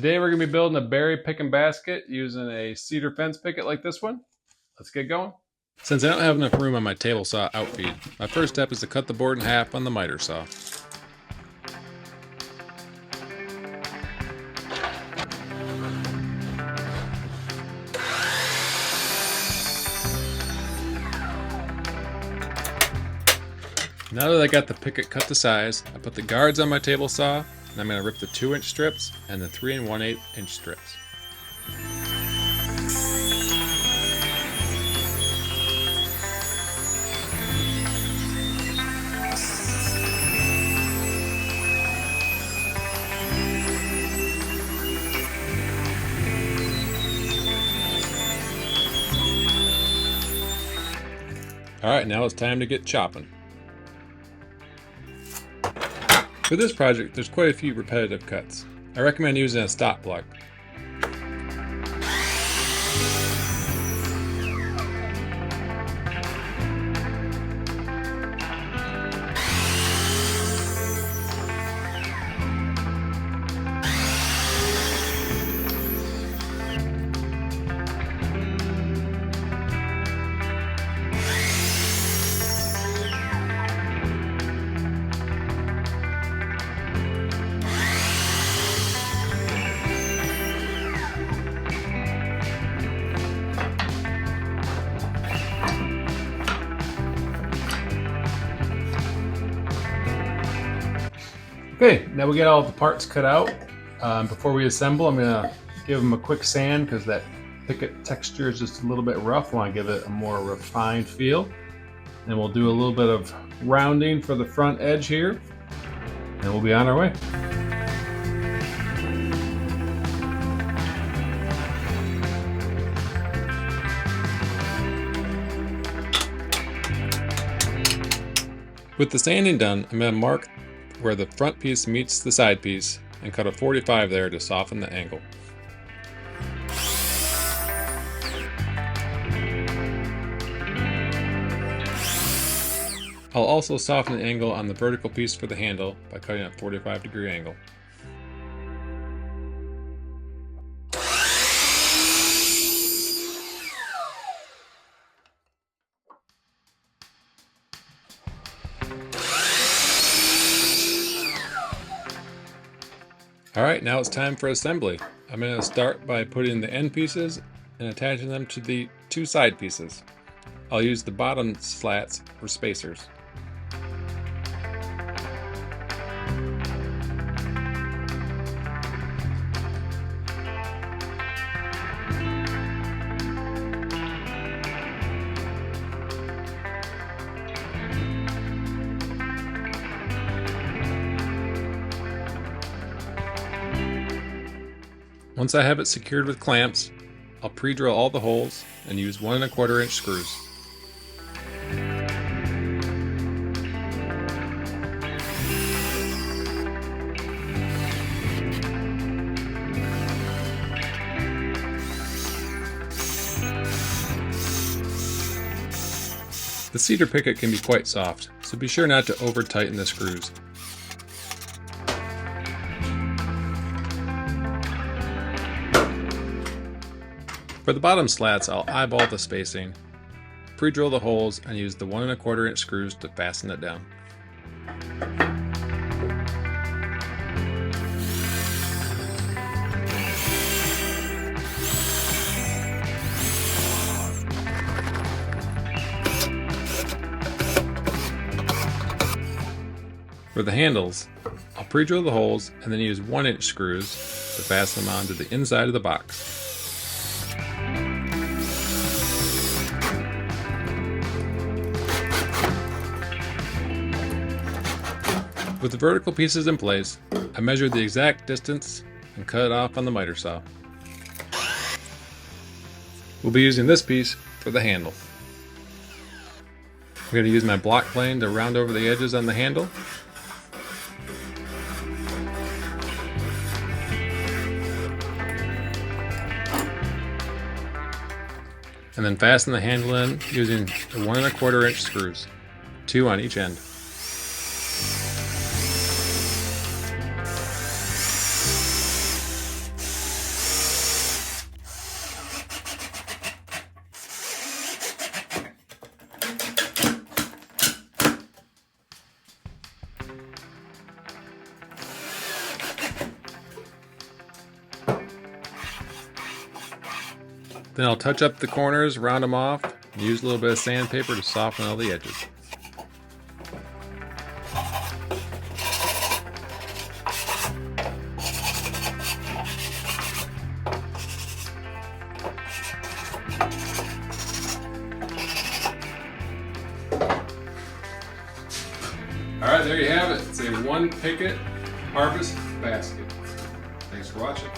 Today we're going to be building a berry picking basket using a cedar fence picket like this one. Let's get going. Since I don't have enough room on my table saw outfeed, my first step is to cut the board in half on the miter saw. Now that I got the picket cut to size, I put the guards on my table saw, and I'm going to rip the 2-inch strips and the 3 1/8 inch strips. Alright, now it's time to get chopping. For this project, there's quite a few repetitive cuts. I recommend using a stop block. Okay, now we get all the parts cut out. Before we assemble, I'm gonna give them a quick sand because that picket texture is just a little bit rough. I want to give it a more refined feel. And we'll do a little bit of rounding for the front edge here, and we'll be on our way. With the sanding done, I'm gonna mark where the front piece meets the side piece and cut a 45 there to soften the angle. I'll also soften the angle on the vertical piece for the handle by cutting a 45-degree angle. Alright, now it's time for assembly. I'm going to start by putting the end pieces and attaching them to the 2 side pieces. I'll use the bottom slats for spacers. Once I have it secured with clamps, I'll pre-drill all the holes and use 1 1/4 inch screws. The cedar picket can be quite soft, so be sure not to over tighten the screws. For the bottom slats, I'll eyeball the spacing, pre-drill the holes, and use the 1 1/4 inch screws to fasten it down. For the handles, I'll pre-drill the holes and then use 1-inch screws to fasten them onto the inside of the box. With the vertical pieces in place, I measured the exact distance and cut it off on the miter saw. We'll be using this piece for the handle. I'm going to use my block plane to round over the edges on the handle. And then fasten the handle in using the 1 1/4 inch screws, 2 on each end. Then I'll touch up the corners, round them off, and use a little bit of sandpaper to soften all the edges. Alright, there you have it. It's a one picket harvest basket. Thanks for watching.